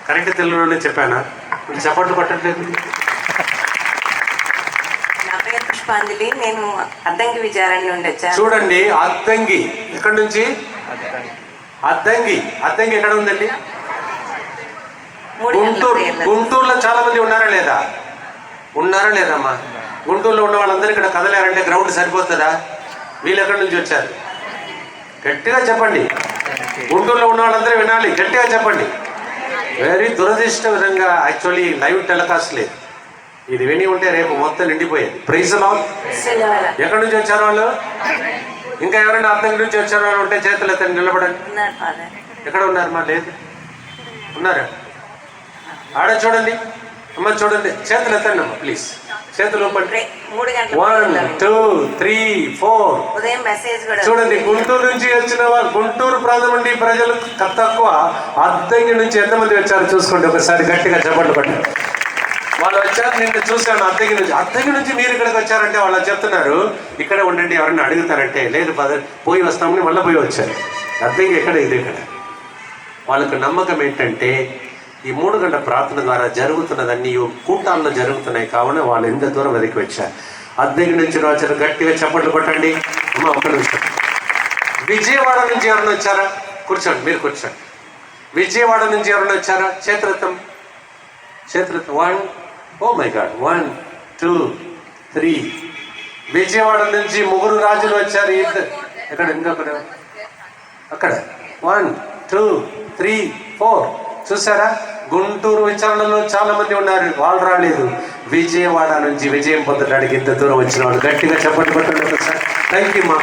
కరెక్ట్ తెలుగులోనే చెప్పానా? చప్పట్లు కొట్టట్లేదు. నా పేరు పుష్పాంజలి. నేను అద్దంకి విచారణ నుండి వచ్చాను. చూడండి, అద్దంకి ఎక్కడి నుంచి? అద్దంకి ఎక్కడ ఉందండి? గుంటూరులో చాలా మంది ఉన్నారా లేదమ్మా? గుంటూరులో ఉన్న వాళ్ళందరూ ఇక్కడ కదలేరంటే గ్రౌండ్ సరిపోతుందా? వీళ్ళు ఎక్కడి నుంచి వచ్చారు? గట్టిగా చెప్పండి. గుంటూరులో ఉన్న వాళ్ళందరూ వినాలి. గట్టిగా చెప్పండి. వెరీ దురదృష్టకరంగా యాక్చువల్లీ లైవ్ టెలికాస్ట్ లేదు. ఇది విని ఉంటే రేపు మొత్తం నిండిపోయేది. Praise lord. ఎక్కడి నుంచి వచ్చారు వాళ్ళు? ఇంకా ఎవరైనా అర్థం నుంచి వచ్చారు వాళ్ళు ఉంటే చేతులు ఎత్తండి, నిలబడండి. ఎక్కడ ఉన్నారు? మా లేదు. ఉన్నారా? ఆడ చూడండి అమ్మ, చూడండి. చేతులు ఎత్తండి అమ్మ ప్లీజ్. చేతులు 1 2 3 4. చూడండి, గుంటూరు నుంచి వచ్చిన వాళ్ళు, గుంటూరు ప్రాంతం నుండి ప్రజలు తక్కువ. అద్దంకి నుంచి ఎంతమంది వచ్చారు చూసుకోండి ఒకసారి. గట్టిగా చప్పట్లు కొట్టండి. వాళ్ళు వచ్చారు, నిన్ను చూశాను అద్దంకి నుంచి మీరు ఇక్కడికి వచ్చారంటే వాళ్ళు చెప్తున్నారు ఇక్కడే ఉండండి, ఎవరైనా అడుగుతారంటే లేదు ఫాదర్ పోయి వస్తామని మళ్ళీ పోయి వచ్చారు. అద్దంకి ఎక్కడ? ఇది ఇక్కడ. వాళ్ళకు నమ్మకం ఏంటంటే ఈ 3 గంటల ప్రార్థన ద్వారా జరుగుతున్నదన్నీ కూటాల్లో జరుగుతున్నాయి. కావున వాళ్ళు ఎంత దూరం వెతికి వచ్చారు. అద్దెకి నుంచి వచ్చారు. గట్టిగా చప్పట్లు కొట్టండి అమ్మ. 1 నిమిషం. విజయవాడ నుంచి ఎవరైనా వచ్చారా? కూర్చోండి, మీరు కూర్చోండి. విజయవాడ నుంచి ఎవరైనా వచ్చారా? చేతులెత్తం. 1, ఓ మై గాడ్, 1, 2, 3. విజయవాడ నుంచి 3 రాజులు వచ్చారు. ఎక్కడ ఇంకొకరు అక్కడ 1, 2, 3, 4. చూసారా? గుంటూరు విచారణలో చాలా మంది ఉన్నారు, వాళ్ళు రాలేదు. విజయవాడ నుంచి విజయం పొందడానికి ఇంత దూరం వచ్చిన వాళ్ళు గట్టిగా చెప్పండి కొట్టండి సార్. థ్యాంక్ యూ మా.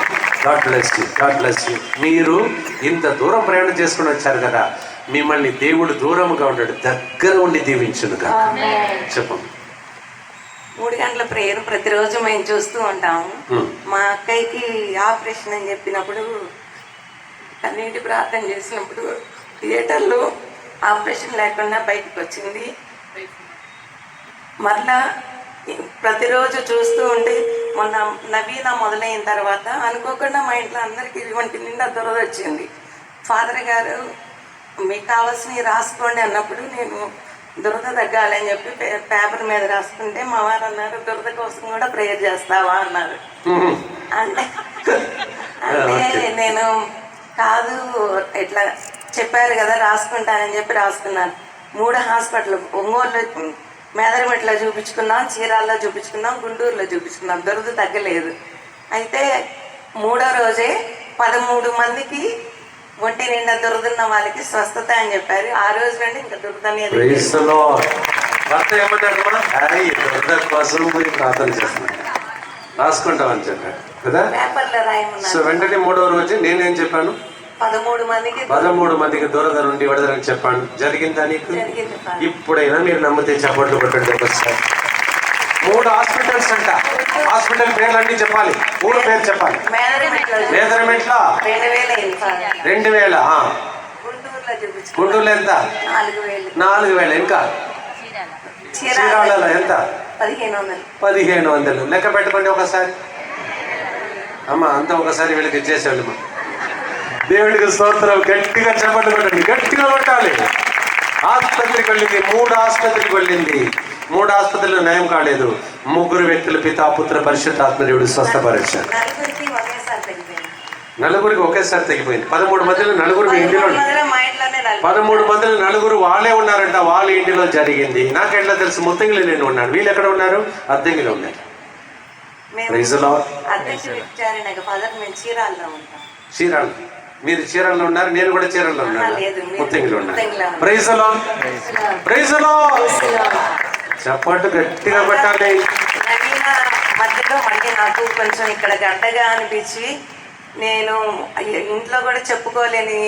God bless you, God bless you. మీరు ఇంత దూరం ప్రయాణం చేసుకుని వచ్చారు కదా, మిమ్మల్ని దేవుడు దూరంగా ఉంటాడు, దగ్గర ఉండి దీవించునుగా. చెప్పండి. 3 గంటల ప్రేయర్ ప్రతిరోజు మేము చూస్తూ ఉంటాము. మా అక్కయ్యకి ఆపరేషన్ అని చెప్పినప్పుడు కన్నీటి ప్రార్థన చేసినప్పుడు థియేటర్లో ఆపరేషన్ లేకుండా బయటకు వచ్చింది. మరలా ప్రతిరోజు చూస్తూ ఉండి మొన్న నవీన మొదలైన తర్వాత అనుకోకుండా మా ఇంట్లో అందరికీ ఒంటి నిండా దురద వచ్చింది. ఫాదర్ గారు మీకు కావాల్సినవి రాసుకోండి అన్నప్పుడు నేను దురద తగ్గాలని చెప్పి పేపర్ మీద రాసుకుంటే మా వారు అన్నారు, దురద కోసం కూడా ప్రేయర్ చేస్తావా అన్నారు. అంటే నేను కాదు, ఇట్లా చెప్పారు కదా రాసుకుంటానని చెప్పి రాసుకున్నాను. 3 హాస్పిటల్, ఒంగోలులో, మేదరమెట్లో చూపించుకున్నాం, చీరాల్లో చూపించుకున్నాం, గుంటూరులో చూపించుకున్నాం, దురద తగ్గలేదు. అయితే 3వ రోజే 13 మందికి ఒంటి నిండా దురదున్న వాళ్ళకి స్వస్థత అని చెప్పారు. ఆ రోజు నుండి ఇంకా దురద అనేది రాసుకుంటామని చెప్పారు కదా. పేపర్లో రాయమన్నారు. సో వెంటనే 3వ రోజు నేనేం చెప్పాను? 13 మందికి దురద నుండి విడుదలని చెప్పాను. జరిగిందా నీకు? ఇప్పుడైనా మీరు నమ్మితే చప్పట్లు కొట్టండి ఒకసారి. 3 హాస్పిటల్స్ అంట. హాస్పిటల్ పేర్లు అన్ని చెప్పాలి. 3 పేర్లు చెప్పాలి. మేదరమెట్ల 2000. గుంటూరులో ఎంత? 4000. ఇంకా చీరాలలో ఎంత? 1500. లెక్క పెట్టుకోండి ఒకసారి. అమ్మ అంతా ఒకసారి వీళ్ళకి ఇచ్చేసేవాళ్ళమ్మా. దేవుడికి స్తోత్రం. గట్టిగా చెప్పండి కొట్టండి, గట్టిగా కొట్టాలి. ఆసుపత్రికి వెళ్ళింది, 3 ఆసుపత్రికి వెళ్ళింది. 3 ఆసుపత్రులు నయం కాలేదు. 3 వ్యక్తులు పితా పుత్ర పరిశుద్ధాత్మ దేవుడు స్వస్థపరిచారు. 4 ఒకేసారి తగ్గిపోయింది. 13 మందిలో 4 ఇంటిలో, 13 మందిలో 4 వాళ్ళే ఉన్నారంట. వాళ్ళ ఇంటిలో జరిగింది. నాకెట్లా తెలుసు? ముత్తంగిలో నేను ఉన్నాను. వీళ్ళు ఎక్కడ ఉన్నారు? అద్దెంగిలో ఉన్నారు. చీరాల, మీరు చీరాల్లో ఉన్నారు, నేను కూడా చీరాల్లో ఉన్నాను, ముత్తంగిలో ఉన్నాను. Praise the Lord, praise the Lord. చప్పట్లు గట్టిగా పెట్టాలి. మధ్యలో మళ్ళీ నాకు కొంచెం ఇక్కడ గడ్డగా అనిపించి నేను ఇంట్లో కూడా చెప్పుకోలేని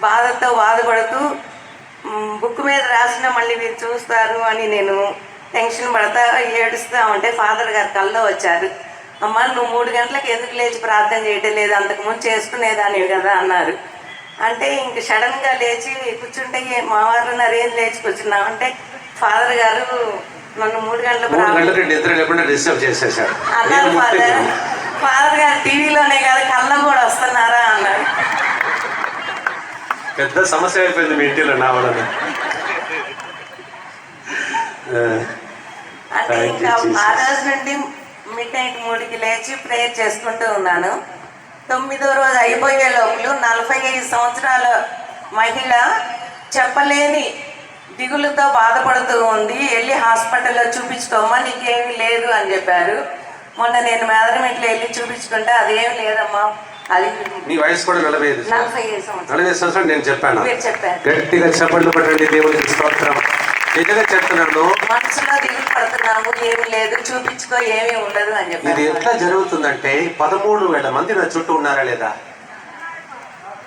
బాధతో బాధపడుతూ బుక్ మీద రాసిన మళ్ళీ మీరు చూస్తారు అని నేను టెన్షన్ పడతా ఏడుస్తూ ఉంటే ఫాదర్ గారు కల్లో వచ్చారు. అమ్మ నువ్వు 3 గంటలకు ఎందుకు లేచి ప్రార్థన చేయటం లేదు, అంతకుముందు చేసుకునేదానివి కదా అన్నారు. అంటే ఇంక సడన్గా లేచి కూర్చుంటే మా వారు నరేం లేచి కూర్చున్నాం అంటే ఫాదర్ గారు నన్ను 3 గంటలకు డిస్టర్బ్ చేసేసారు అన్నారు. ఫాదర్ గారు టీవీలోనే కాదు కళ్ళ కూడా వస్తున్నారా అన్నారు. పెద్ద సమస్య అయిపోయింది మీ ఇంటిలో నా వల్ల. అంటే ఇంకా ఆ రోజు నుండి మిడ్ నైట్ 3కి లేచి ప్రేయర్ చేసుకుంటూ ఉన్నాను. 9వ రోజు అయిపోయే లోపల 45 సంవత్సరాల మహిళ చెప్పలేని దిగులుతో బాధపడుతూ ఉంది. వెళ్ళి హాస్పిటల్లో చూపించుకోమ్మా, నీకేమీ లేదు అని చెప్పారు. మొన్న నేను మేదరమెట్లో వెళ్ళి చూపించుకుంటే అదేమి లేదమ్మా, అది మీ వయసు కూడా 45 సంవత్సరాలు. నేను చెప్పాను, చెప్పారు. గట్టిగా చెప్పండి పట్టండి. దేవుడికి స్తోత్రం. నిజంగా చెప్తున్నాను, మనసులో దిగులు పడుతున్నాము, ఏమి లేదు, చూపించుకో, ఏమీ ఉండదు అని చెప్పారు. ఇది ఎట్లా జరుగుతుందంటే 13,000 మంది నా చుట్టూ ఉన్నారా లేదా?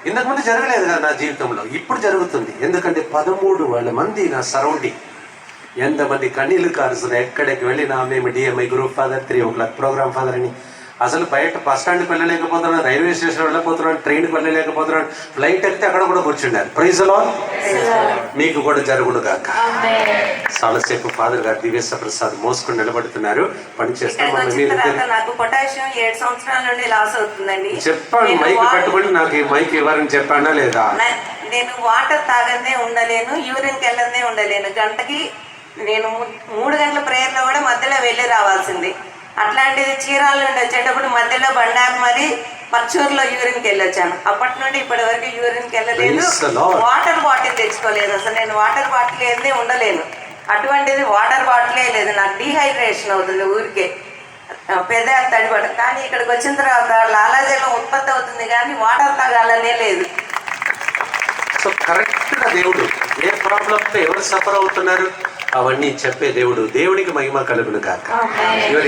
ఇంతకుముందు జరగలేదు కదా నా జీవితంలో, ఇప్పుడు జరుగుతుంది. ఎందుకంటే 13,000 మంది నా సరౌండింగ్. ఎంతమంది కన్నీళ్ళు కారుస్తున్నారు. ఎక్కడికి వెళ్ళినా మేము DMI group father, 3 o'clock programme father అని. అసలు బయట బస్ స్టాండ్కి వెళ్ళలేకపోతున్నాను, రైల్వే స్టేషన్ వెళ్ళకపోతున్నాను, ట్రైన్కి వెళ్ళలేకపోతున్నాను, ఫ్లైట్ ఎక్కితే అక్కడ కూడా కూర్చున్నారు. Praise the Lord. మీకు కూడా జరుగును గాక. చాలాసేపు ఫాదర్ గారు దివ్య ప్రసాద్ మోసుకుని నిలబడుతున్నారు. పని చేస్తాను. నాకు పొటాషియం 7 సంవత్సరాల నుండి లాస్ అవుతుందండి. చెప్పాను, మైక్ పట్టుకుని నాకు ఈ మైక్ ఇవ్వరని చెప్పానా లేదా? నేను వాటర్ తాగందే ఉండలేను, యూరిన్కి వెళ్ళందే ఉండలేను. గంటకి నేను 3 గంటల ప్రేయర్లో కూడా మధ్యలో వెళ్ళి రావాల్సింది. అట్లాంటిది చీరాల నుండి వచ్చేటప్పుడు మధ్యలో బండారు మరి పచ్చూరులో యూరిన్కి వెళ్ళొచ్చాను. అప్పటి నుండి ఇప్పటి వరకు యూరిన్కి వెళ్ళలేదు. Praise the Lord. Water bottle తెచ్చుకోలేదు. అసలు నేను వాటర్ బాటిల్ లేదే ఉండలేను. అటువంటిది వాటర్ బాటిలే లేదు. నాకు డీహైడ్రేషన్ అవుతుంది ఊరికే, పెద్ద తడిపడదు. కానీ ఇక్కడికి వచ్చిన తర్వాత లాలాజలం ఉత్పత్తి అవుతుంది కానీ వాటర్ తాగాలనే లేదు. సో కరెక్ట్గా దేవుడు ఏ ప్రాబ్లంతో ఎవరు సఫర్ అవుతున్నారు అవన్నీ చెప్పే దేవుడు. దేవుడికి మహిమ కలుగును కాక.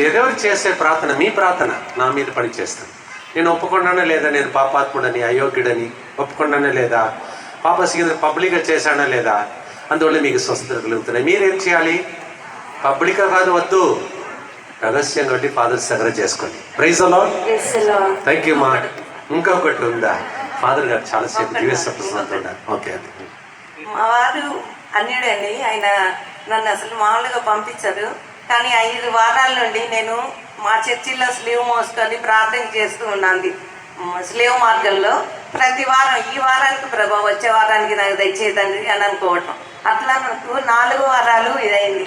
ఎవరు చేసే ప్రార్థన, మీ ప్రార్థన నా మీద పని చేస్తాను. నేను ఒప్పుకున్నానా లేదా, నేను పాపాత్ముడని అయోగ్యుడని ఒప్పుకున్నానా లేదా, పాపసిగిన పబ్లిక్గా చేశానా లేదా, అందువల్ల మీకు స్వస్థత కలుగుతున్నాయి. మీరేం చేయాలి? పబ్లిక్గా కాదు, వద్దు, రహస్యం కాబట్టి ఫాదర్స్ దగ్గర చేసుకోండి. Praise the Lord. Thank you మా. ఇంకొకటి ఉందా? ఫాదర్ గారు చాలాసేపు దివ్యసప్రసాదున్నారు. ఓకే, మా వారు అన్యుడండి. ఆయన నన్ను అసలు మామూలుగా పంపించరు. కానీ 5 వారాల నుండి నేను మా చర్చిలో స్లీవ్ మోసుకొని ప్రార్థన చేస్తూ ఉన్నాను. స్లీవ్ మార్గంలో ప్రతి వారం, ఈ వారానికి ప్రభా వచ్చే వారానికి నాకు దయచేదండి అని అనుకోవటం. అట్లా నాకు 4 వారాలు ఇదైంది.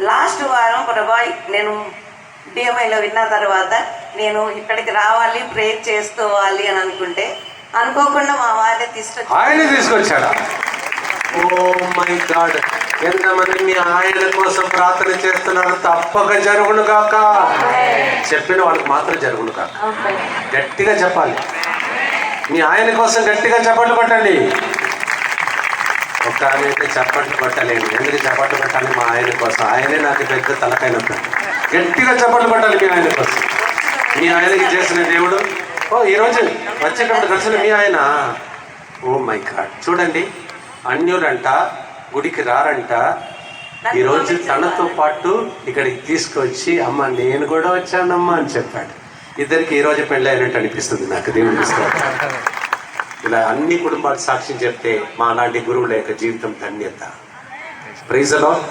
లాస్ట్ వారం ప్రభా నేను డిఎంఐలో విన్న తర్వాత నేను ఇక్కడికి రావాలి, ప్రేయర్ చేసుకోవాలి అని అనుకుంటే అనుకోకుండా మా వారే తీసుకొచ్చాడా? ఓ మై గాడ్, ఎంతమంది మీ ఆయన కోసం ప్రార్థన చేస్తున్నారు? తప్పక జరుగును కాక. చెప్పిన వాళ్ళకి మాత్రం జరుగును కాక. గట్టిగా చెప్పాలి. మీ ఆయన కోసం గట్టిగా చప్పట్లు కొట్టండి. ఒక ఆమె అయితే చప్పట్లు కొట్టలేను. ఎందుకు చప్పట్లు కొట్టాలి? మా ఆయన కోసం. ఆయనే నాకు పెద్ద తలకైన. గట్టిగా చప్పట్లు కొట్టాలి మీ ఆయన కోసం. మీ ఆయనకి చేసిన దేవుడు. ఓ ఈరోజు వచ్చేటప్పుడు కలిసిన మీ ఆయన. ఓ మై గాడ్, చూడండి, అన్యులంట, గుడికి రారంట. ఈరోజు తనతో పాటు ఇక్కడికి తీసుకొచ్చి అమ్మ నేను కూడా వచ్చానమ్మా అని చెప్పాడు. ఇద్దరికి ఈరోజు పెళ్ళి అయినట్టు అనిపిస్తుంది నాకు. దేవుడు తీసుకొచ్చాడు. ఇలా అన్ని కుటుంబాలు సాక్ష్యం చెప్తే మా లాంటి గురువుల యొక్క జీవితం ధన్యత. Praise the Lord.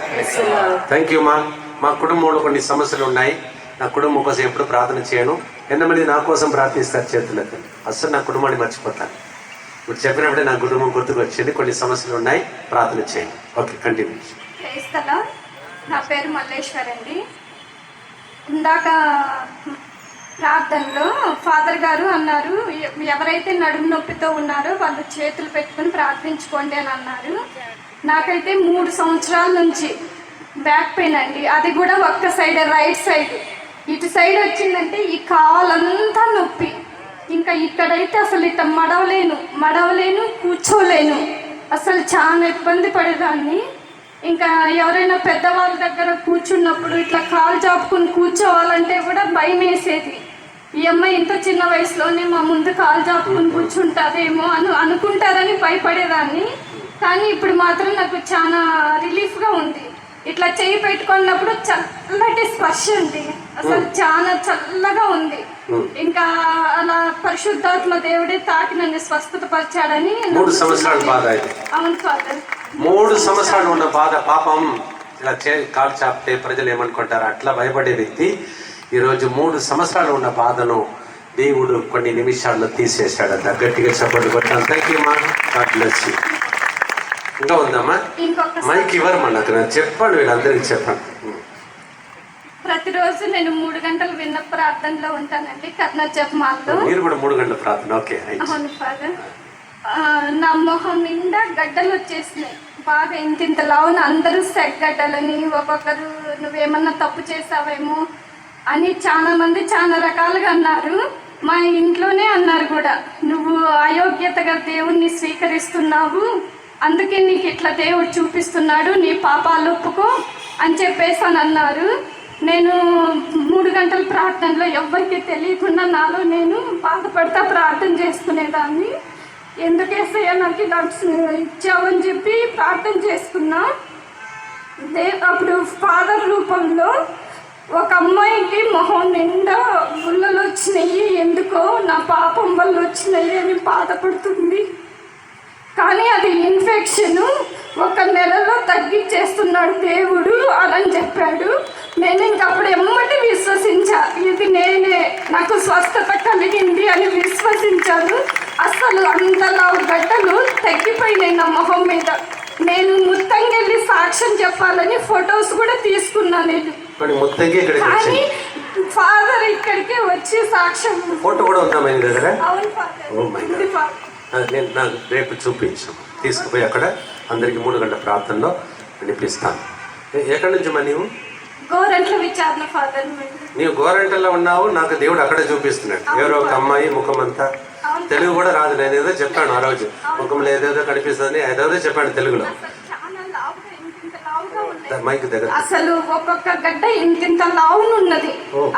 Thank you మా. మా కుటుంబంలో కొన్ని సమస్యలు ఉన్నాయి. నా కుటుంబం కోసం ఎప్పుడు ప్రార్థన చేయను. ఎంతమంది నా కోసం ప్రార్థిస్తారు? చేతులకు. అసలు నా కుటుంబాన్ని మర్చిపోతాను. ఇప్పుడు చెప్పినప్పుడే నా కుటుంబం గుర్తుకు వచ్చింది. కొన్ని సమస్యలు ఉన్నాయి, ప్రార్థన చేయండి. Okay, continue. నా పేరు మల్లేశ్వర్ అండి. ఇందాక ప్రార్థనలో ఫాదర్ గారు అన్నారు, ఎవరైతే నడుము నొప్పితో ఉన్నారో వాళ్ళు చేతులు పెట్టుకుని ప్రార్థించుకోండి అని అన్నారు. నాకైతే 3 సంవత్సరాల నుంచి బ్యాక్ పెయిన్ అండి. అది కూడా ఒక్క సైడ్, రైట్ సైడ్. ఇటు సైడ్ వచ్చిందంటే ఈ కాలంతా నొప్పి. ఇంకా ఇక్కడైతే అసలు ఇట్లా మడవలేను, కూర్చోలేను. అసలు చాలా ఇబ్బంది పడేదాన్ని. ఇంకా ఎవరైనా పెద్దవాళ్ళ దగ్గర కూర్చున్నప్పుడు ఇట్లా కాలు చాపుకుని కూర్చోవాలంటే కూడా భయం వేసేది. ఈ అమ్మాయి ఇంత చిన్న వయసులోనే మా ముందు కాలు చాపుకుని కూర్చుంటారేమో అనుకుంటారని భయపడేదాన్ని. కానీ ఇప్పుడు మాత్రం నాకు చాలా రిలీఫ్గా ఉంది. ఇట్లా చేయి పెట్టుకున్నప్పుడు చల్లటి స్పర్శ ఉంది. అసలు చాలా చల్లగా ఉంది. ఇంకా అలా పరిశుద్ధాత్మ దేవుడే తాకి నన్ను స్వస్థత పరిచాడని. 3 సంవత్సరాల బాధ. అవును ఫాదర్. 3 సంవత్సరాలు ఉన్న బాధ. పాపం ఇలా కాలు చాపితే ప్రజలు ఏమనుకుంటారు అట్లా భయపడే వ్యక్తి ఈరోజు 3 సంవత్సరాలు ఉన్న బాధను దేవుడు కొన్ని నిమిషాల్లో తీసేశాడు. గట్టిగా చెప్పండి కొట్టాను. థ్యాంక్ యూ మా. God bless you. ఇంకా ఉందమ్మా? మైక్ ఇవ్వరమ్మా నాకు. చెప్పండి, వీళ్ళందరికీ చెప్పండి. ప్రతిరోజు నేను 3 గంటలు విన్న ప్రార్థనలో ఉంటానండి, కర్ణ జపమాల్లో. మీరు కూడా 3 గంటల ప్రార్థన? ఓకే. అవును ఫాదర్. నా మొహం నిండా గడ్డలు వచ్చేసినాయి బాగా. ఇంత లావున అందరూ గడ్డలని, ఒక్కొక్కరు నువ్వేమన్నా తప్పు చేసావేమో అని చాలా మంది చాలా రకాలుగా అన్నారు. మా ఇంట్లోనే అన్నారు కూడా, నువ్వు అయోగ్యతగా దేవుణ్ణి స్వీకరిస్తున్నావు, అందుకే నీకు ఇట్లా దేవుడు చూపిస్తున్నాడు, నీ పాపాలు ఒప్పుకో అని చెప్పేసి అని అన్నారు. నేను 3 గంటల ప్రార్థనలో ఎవ్వరికీ తెలియకుండా నాలో నేను బాధపడతా ప్రార్థన చేసుకునేదాన్ని. ఎందుకేసయ్యా నాకు ఇలా ఇచ్చావని చెప్పి ప్రార్థన చేసుకున్నా. అప్పుడు ఫాదర్ రూపంలో ఒక అమ్మాయికి మొహం నిండా గుల్లలు వచ్చినాయి, ఎందుకో నా పాపం వల్ల వచ్చినాయి అని బాధపడుతుంది. కానీ అది ఇన్ఫెక్షను 1 నెలలో తగ్గించేస్తున్నాడు దేవుడు అని చెప్పాడు. నేను ఇంకప్పుడు ఎమ్మటి విశ్వసించా, ఇది నేనే, నాకు స్వస్థత కలిగింది అని విశ్వసించాను. అసలు అంతలా గడ్డలు తగ్గిపోయినాయి నా మొహం మీద. నేను ముత్తంగెళ్ళి సాక్ష్యం చెప్పాలని ఫొటోస్ కూడా తీసుకున్నాను నేను. కానీ ఫాదర్ ఇక్కడికి వచ్చి సాక్ష్యం. ఫోటో కూడా ఉందా మీ దగ్గర? అవును ఫాదర్. ఓ మై ఉంది గాడ్. ఫాదర్. నేను నాకు రేపు చూపించాము, తీసుకుపోయి అక్కడ అందరికి 3 గంటల ప్రార్థనలో వినిపిస్తాను. ఎక్కడి నుంచి మా నీవు? గోరంట్ల విచారణ ఫాదర్. నీవు గోరంటల్లో ఉన్నావు, నాకు దేవుడు అక్కడే చూపిస్తున్నాడు. ఎవరో ఒక అమ్మాయి ముఖం అంతా తెలుగు కూడా రాదు. నేను ఏదో చెప్పాను ఆ రోజు, ముఖంలో ఏదేదో కనిపిస్తుంది, ఏదేదో చెప్పాను తెలుగులో. మైక్ దగ్గర అసలు ఒక్కొక్క గడ్డ ఇంత లావునున్నది.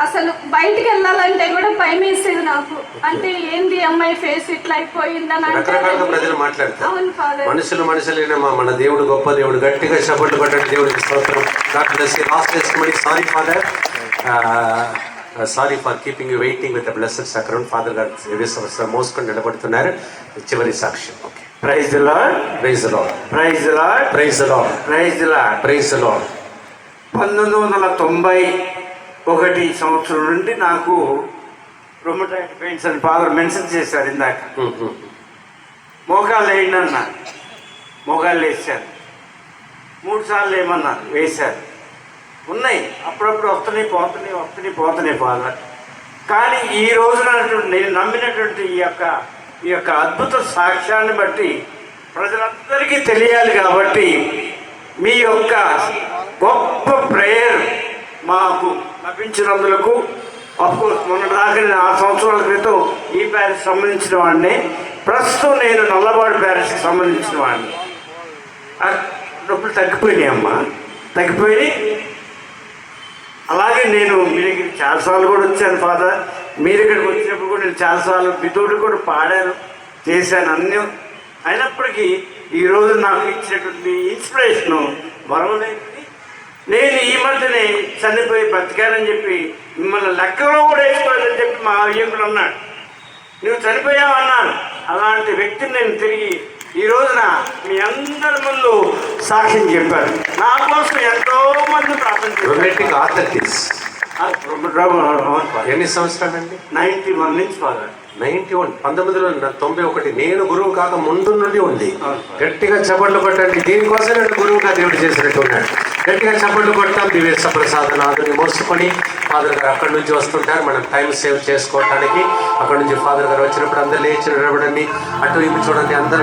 అసలు బయటికి వెళ్ళాలంటే కూడా భయం వేసేది నాకు. అంటే ఏంది అమ్మాయి ఫేస్ ఇట్లా అయిపోయిందని. రకరకాలుగా ప్రజలు మాట్లాడతారు. అవును ఫాదర్. మనుషులైనా మన దేవుడు గొప్ప దేవుడు. గట్టిగా చప్పట్లు కొట్టండి దేవుడికి స్తోత్రం. Sorry father, sorry for keeping you waiting with blessed sacrament. Father గారు మోసుకొని నిలబడుతున్నారు. చివరి సాక్ష్యం. Okay. Praise the Lord, praise the Lord, praise the Lord, praise the Lord, praise the Lord, praise the Lord. 1991 సంవత్సరం నుండి నాకు రొమటాయిడ్ పెయిన్స్ అని ఫాదర్ మెన్షన్ చేశారు ఇందాక. మోకాళ్ళు వేయండి అన్నారు, మోకాళ్ళు వేసారు. 3 సార్లు ఏమన్నారు, వేశారు. ఉన్నాయి, అప్పుడప్పుడు వస్తున్నాయి ఫాదర్. కానీ ఈ రోజున నేను నమ్మినటువంటి ఈ యొక్క అద్భుత సాక్ష్యాన్ని బట్టి ప్రజలందరికీ తెలియాలి కాబట్టి మీ యొక్క గొప్ప ప్రేయర్ మాకు లభించినందులకు, అఫ్కోర్స్ మొన్న దాకా 6 సంవత్సరాల క్రితం ఈ ప్యారిస్ సంబంధించిన వాడిని, ప్రస్తుతం నేను నల్లబాడు ప్యారిస్కి సంబంధించిన వాడిని. నొప్పులు తగ్గిపోయినాయి అమ్మా, తగ్గిపోయి. అలాగే నేను మీ దగ్గరికి చాలాసార్లు కూడా వచ్చాను ఫాదర్. మీరు ఇక్కడికి వచ్చినప్పుడు కూడా నేను చాలాసార్లు మీతోటి కూడా పాడాను, చేశాను అన్నీ. అయినప్పటికీ ఈరోజు నాకు ఇచ్చినటువంటి ఇన్స్పిరేషను మరవలేదు. నేను ఈ మధ్యనే చనిపోయి బతికానని చెప్పి మిమ్మల్ని లెక్కలో కూడా వేసుకోలేదని చెప్పి మా అయ్యంకుడు అన్నాడు. నువ్వు చనిపోయావు అన్నాను. అలాంటి వ్యక్తిని నేను తిరిగి ఈ రోజున మీ అందరి ముందు సాక్ష్యం చెప్పారు. నా కోసం ఎంతో మంది ప్రార్థన చేశారు. ఎన్ని సంవత్సరాలండి? 91 నుంచి ఫాదర్. 91, 1991. నేను గురువు కాక ముందు నుండి ఉంది. గట్టిగా చప్పట్లు కొట్టండి. దీనికోసం నేను గురువుగా దేవుడు చేసినట్టు ఉన్నాడు. గట్టిగా చప్పట్లు కొట్టాం. దివ్య ప్రసాదనాథుని మోసుకొని ఫాదర్ గారు అక్కడి నుంచి వస్తుంటారు. మనం టైం సేవ్ చేసుకోవడానికి. అక్కడ నుంచి ఫాదర్ గారు వచ్చినప్పుడు అందరూ లేచి నిలబడండి, అటు ఇటు చూడండి, అందరూ